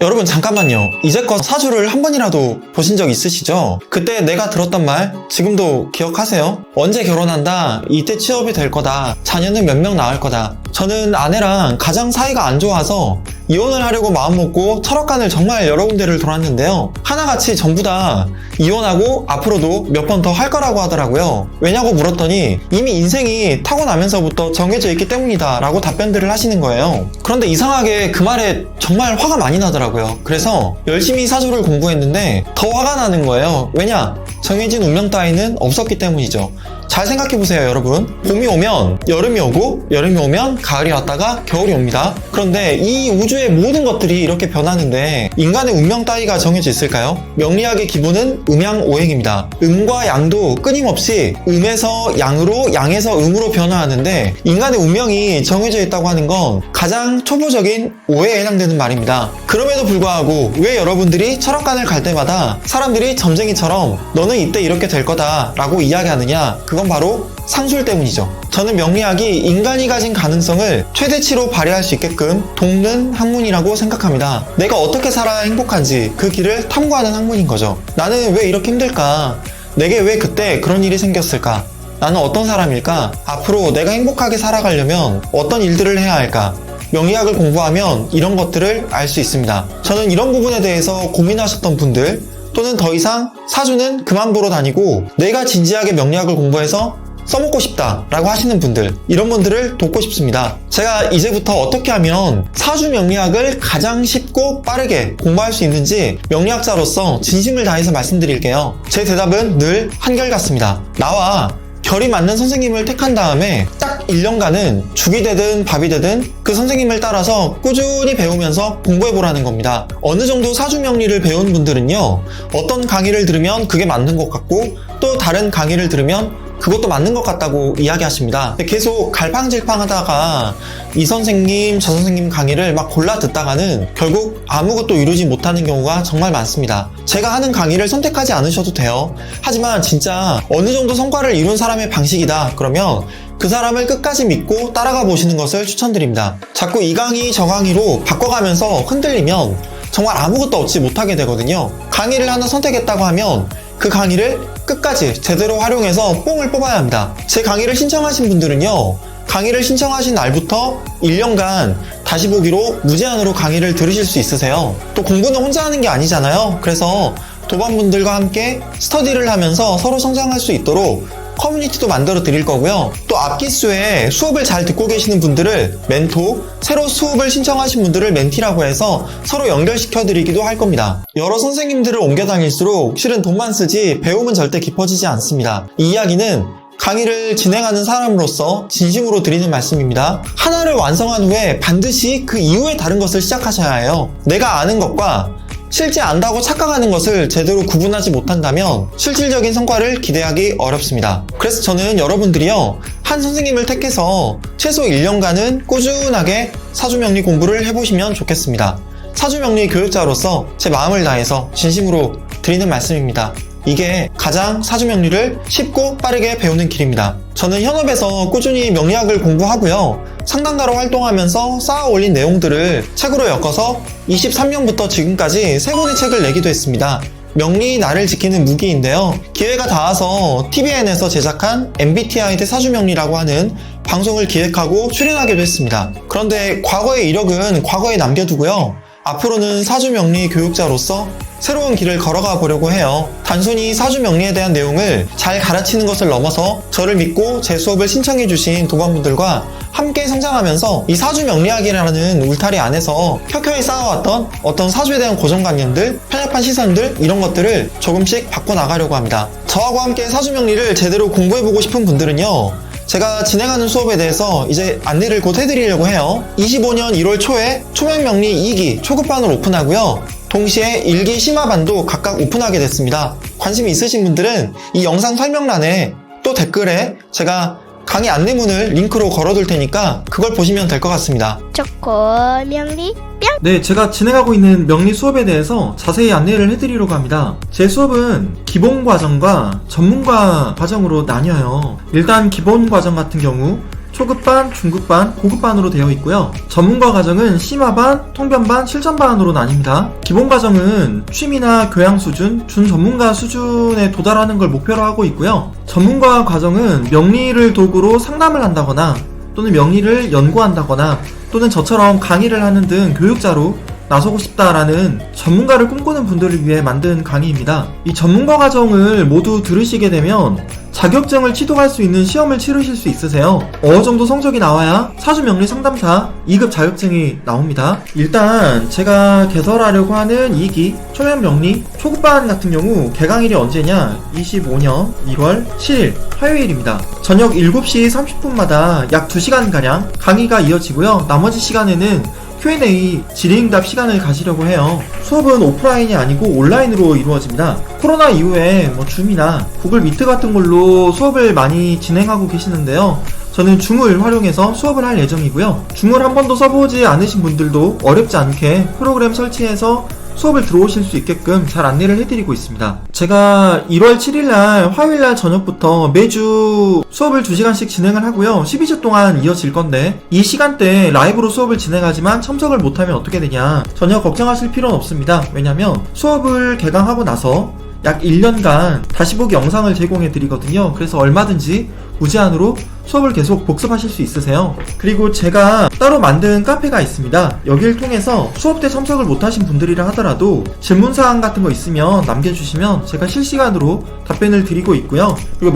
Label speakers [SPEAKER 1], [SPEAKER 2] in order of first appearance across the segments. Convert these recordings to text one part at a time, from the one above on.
[SPEAKER 1] 여러분 잠깐만요. 이제껏 사주를 한 번이라도 보신 적 있으시죠? 그때 내가 들었던 말 지금도 기억하세요? 언제 결혼한다, 이때 취업이 될 거다, 자녀는 몇 명 낳을 거다. 저는 아내랑 가장 사이가 안 좋아서 이혼을 하려고 마음먹고 철학관을 정말 여러 군데를 돌았는데요. 하나같이 전부 다 이혼하고 앞으로도 몇 번 더 할 거라고 하더라고요. 왜냐고 물었더니 이미 인생이 타고나면서부터 정해져 있기 때문이다 라고 답변들을 하시는 거예요. 그런데 이상하게 그 말에 정말 화가 많이 나더라고요. 그래서 열심히 사주를 공부했는데 더 화가 나는 거예요. 왜냐? 정해진 운명 따위는 없었기 때문이죠. 잘 생각해보세요, 여러분. 봄이 오면 여름이 오고, 여름이 오면 가을이 왔다가 겨울이 옵니다. 그런데 이 우주의 모든 것들이 이렇게 변하는데 인간의 운명 따위가 정해져 있을까요? 명리학의 기본은 음양오행입니다. 음과 양도 끊임없이 음에서 양으로, 양에서 음으로 변화하는데 인간의 운명이 정해져 있다고 하는 건 가장 초보적인 오해에 해당되는 말입니다. 그럼에도 불구하고 왜 여러분들이 철학관을 갈 때마다 사람들이 점쟁이처럼 너는 이때 이렇게 될 거다 라고 이야기하느냐? 그건 바로 상술 때문이죠. 저는 명리학이 인간이 가진 가능성을 최대치로 발휘할 수 있게끔 돕는 학문이라고 생각합니다. 내가 어떻게 살아야 행복한지 그 길을 탐구하는 학문인 거죠. 나는 왜 이렇게 힘들까? 내게 왜 그때 그런 일이 생겼을까? 나는 어떤 사람일까? 앞으로 내가 행복하게 살아가려면 어떤 일들을 해야 할까? 명리학을 공부하면 이런 것들을 알 수 있습니다. 저는 이런 부분에 대해서 고민하셨던 분들 또는 더 이상 사주는 그만 보러 다니고 내가 진지하게 명리학을 공부해서 써먹고 싶다 라고 하시는 분들, 이런 분들을 돕고 싶습니다. 제가 이제부터 어떻게 하면 사주 명리학을 가장 쉽고 빠르게 공부할 수 있는지 명리학자로서 진심을 다해서 말씀드릴게요. 제 대답은 늘 한결같습니다. 나와 결이 맞는 선생님을 택한 다음에 딱 1년간은 죽이 되든 밥이 되든 그 선생님을 따라서 꾸준히 배우면서 공부해보라는 겁니다. 어느 정도 사주명리를 배운 분들은요, 어떤 강의를 들으면 그게 맞는 것 같고 또 다른 강의를 들으면 그것도 맞는 것 같다고 이야기하십니다. 계속 갈팡질팡 하다가 이 선생님 저 선생님 강의를 막 골라 듣다가는 결국 아무것도 이루지 못하는 경우가 정말 많습니다. 제가 하는 강의를 선택하지 않으셔도 돼요. 하지만 진짜 어느 정도 성과를 이룬 사람의 방식이다 그러면 그 사람을 끝까지 믿고 따라가 보시는 것을 추천드립니다. 자꾸 이 강의 저 강의로 바꿔가면서 흔들리면 정말 아무것도 얻지 못하게 되거든요. 강의를 하나 선택했다고 하면 그 강의를 끝까지 제대로 활용해서 뽕을 뽑아야 합니다. 제 강의를 신청하신 분들은요, 강의를 신청하신 날부터 1년간 다시 보기로 무제한으로 강의를 들으실 수 있으세요. 또 공부는 혼자 하는 게 아니잖아요. 그래서 도반분들과 함께 스터디를 하면서 서로 성장할 수 있도록 커뮤니티도 만들어 드릴 거고요. 또 앞기수에 수업을 잘 듣고 계시는 분들을 멘토, 새로 수업을 신청하신 분들을 멘티라고 해서 서로 연결시켜 드리기도 할 겁니다. 여러 선생님들을 옮겨 다닐수록 실은 돈만 쓰지 배움은 절대 깊어지지 않습니다. 이 이야기는 강의를 진행하는 사람으로서 진심으로 드리는 말씀입니다. 하나를 완성한 후에 반드시 그 이후에 다른 것을 시작하셔야 해요. 내가 아는 것과 실제 안다고 착각하는 것을 제대로 구분하지 못한다면 실질적인 성과를 기대하기 어렵습니다. 그래서 저는 여러분들이요, 한 선생님을 택해서 최소 1년간은 꾸준하게 사주명리 공부를 해보시면 좋겠습니다. 사주명리 교육자로서 제 마음을 다해서 진심으로 드리는 말씀입니다. 이게 가장 사주명리를 쉽고 빠르게 배우는 길입니다. 저는 현업에서 꾸준히 명리학을 공부하고요, 상담가로 활동하면서 쌓아 올린 내용들을 책으로 엮어서 23년부터 지금까지 3권의 책을 내기도 했습니다. 명리 나를 지키는 무기인데요, 기회가 닿아서 TVN에서 제작한 MBTI 대 사주명리라고 하는 방송을 기획하고 출연하기도 했습니다. 그런데 과거의 이력은 과거에 남겨두고요, 앞으로는 사주명리 교육자로서 새로운 길을 걸어가 보려고 해요. 단순히 사주명리에 대한 내용을 잘 가르치는 것을 넘어서 저를 믿고 제 수업을 신청해주신 도반분들과 함께 성장하면서 이 사주명리학이라는 울타리 안에서 켜켜이 쌓아왔던 어떤 사주에 대한 고정관념들, 편협한 시선들, 이런 것들을 조금씩 바꿔나가려고 합니다. 저하고 함께 사주명리를 제대로 공부해보고 싶은 분들은요, 제가 진행하는 수업에 대해서 이제 안내를 곧 해드리려고 해요. 25년 1월 초에 초면명리 2기 초급반을 오픈하고요, 동시에 1기 심화반도 각각 오픈하게 됐습니다. 관심이 있으신 분들은 이 영상 설명란에 또 댓글에 제가 강의 안내문을 링크로 걸어둘 테니까 그걸 보시면 될 것 같습니다.
[SPEAKER 2] 초코명리 뿅!
[SPEAKER 3] 네, 제가 진행하고 있는 명리 수업에 대해서 자세히 안내를 해드리려고 합니다. 제 수업은 기본 과정과 전문가 과정으로 나뉘어요. 일단 기본 과정 같은 경우 초급반, 중급반, 고급반으로 되어 있고요. 전문가 과정은 심화반, 통변반, 실전반으로 나뉩니다. 기본 과정은 취미나 교양 수준, 준전문가 수준에 도달하는 걸 목표로 하고 있고요. 전문가 과정은 명리를 도구로 상담을 한다거나 또는 명리를 연구한다거나 또는 저처럼 강의를 하는 등 교육자로 나서고 싶다라는 전문가를 꿈꾸는 분들을 위해 만든 강의입니다. 이 전문가 과정을 모두 들으시게 되면 자격증을 취득할 수 있는 시험을 치르실 수 있으세요. 어느 정도 성적이 나와야 사주 명리 상담사 2급 자격증이 나옵니다. 일단 제가 개설하려고 하는 2기 초면 명리 초급반 같은 경우 개강일이 언제냐? 25년 1월 7일 화요일입니다. 저녁 7시 30분마다 약 2시간가량 강의가 이어지고요. 나머지 시간에는 Q&A 질의응답 시간을 가지려고 해요. 수업은 오프라인이 아니고 온라인으로 이루어집니다. 코로나 이후에 줌이나 구글 미트 같은 걸로 수업을 많이 진행하고 계시는데요. 저는 줌을 활용해서 수업을 할 예정이고요. 줌을 한 번도 써보지 않으신 분들도 어렵지 않게 프로그램 설치해서 수업을 들어오실 수 있게끔 잘 안내를 해드리고 있습니다. 제가 1월 7일날 화요일날 저녁부터 매주 수업을 2시간씩 진행을 하고요. 12주 동안 이어질 건데 이 시간대에 라이브로 수업을 진행하지만 참석을 못하면 어떻게 되냐, 전혀 걱정하실 필요는 없습니다. 왜냐면 수업을 개강하고 나서 약 1년간 다시 보기 영상을 제공해 드리거든요. 그래서 얼마든지 무제한으로 수업을 계속 복습하실 수 있으세요. 그리고 제가 따로 만든 카페가 있습니다. 여기를 통해서 수업 때 참석을 못하신 분들이라 하더라도 질문사항 같은 거 있으면 남겨주시면 제가 실시간으로 답변을 드리고 있고요. 그리고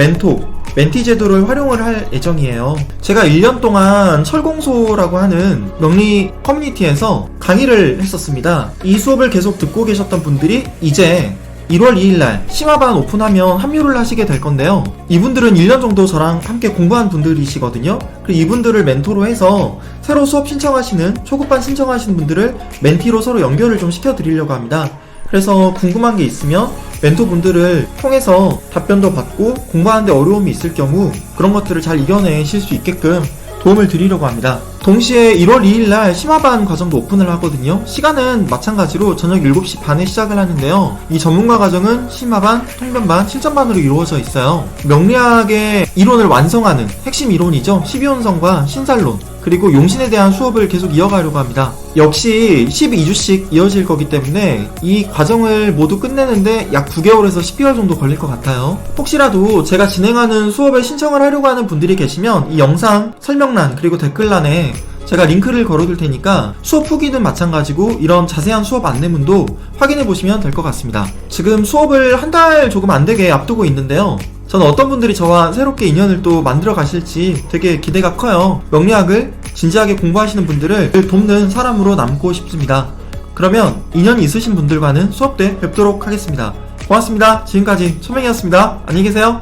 [SPEAKER 3] 멘티 제도를 활용을 할 예정이에요. 제가 1년 동안 철공소라고 하는 명리 커뮤니티에서 강의를 했었습니다. 이 수업을 계속 듣고 계셨던 분들이 이제 1월 2일날 심화반 오픈하면 합류를 하시게 될 건데요. 이분들은 1년 정도 저랑 함께 공부한 분들이시거든요. 그리고 이분들을 멘토로 해서 새로 수업 신청하시는, 초급반 신청하시는 분들을 멘티로 서로 연결을 좀 시켜드리려고 합니다. 그래서 궁금한 게 있으면 멘토분들을 통해서 답변도 받고 공부하는데 어려움이 있을 경우 그런 것들을 잘 이겨내실 수 있게끔 도움을 드리려고 합니다. 동시에 1월 2일날 심화반 과정도 오픈을 하거든요. 시간은 마찬가지로 저녁 7시 반에 시작을 하는데요. 이 전문가 과정은 심화반, 통변반, 실전반으로 이루어져 있어요. 명리학의 이론을 완성하는 핵심 이론이죠. 12혼성과 신살론, 그리고 용신에 대한 수업을 계속 이어가려고 합니다. 역시 12주씩 이어질 거기 때문에 이 과정을 모두 끝내는데 약 9개월에서 10개월 정도 걸릴 것 같아요. 혹시라도 제가 진행하는 수업에 신청을 하려고 하는 분들이 계시면 이 영상 설명란 그리고 댓글란에 제가 링크를 걸어둘 테니까 수업 후기는 마찬가지고 이런 자세한 수업 안내문도 확인해 보시면 될 것 같습니다. 지금 수업을 한 달 조금 안 되게 앞두고 있는데요. 저는 어떤 분들이 저와 새롭게 인연을 또 만들어 가실지 되게 기대가 커요. 명리학을 진지하게 공부하시는 분들을 돕는 사람으로 남고 싶습니다. 그러면 인연이 있으신 분들과는 수업 때 뵙도록 하겠습니다. 고맙습니다. 지금까지 초명이었습니다. 안녕히 계세요.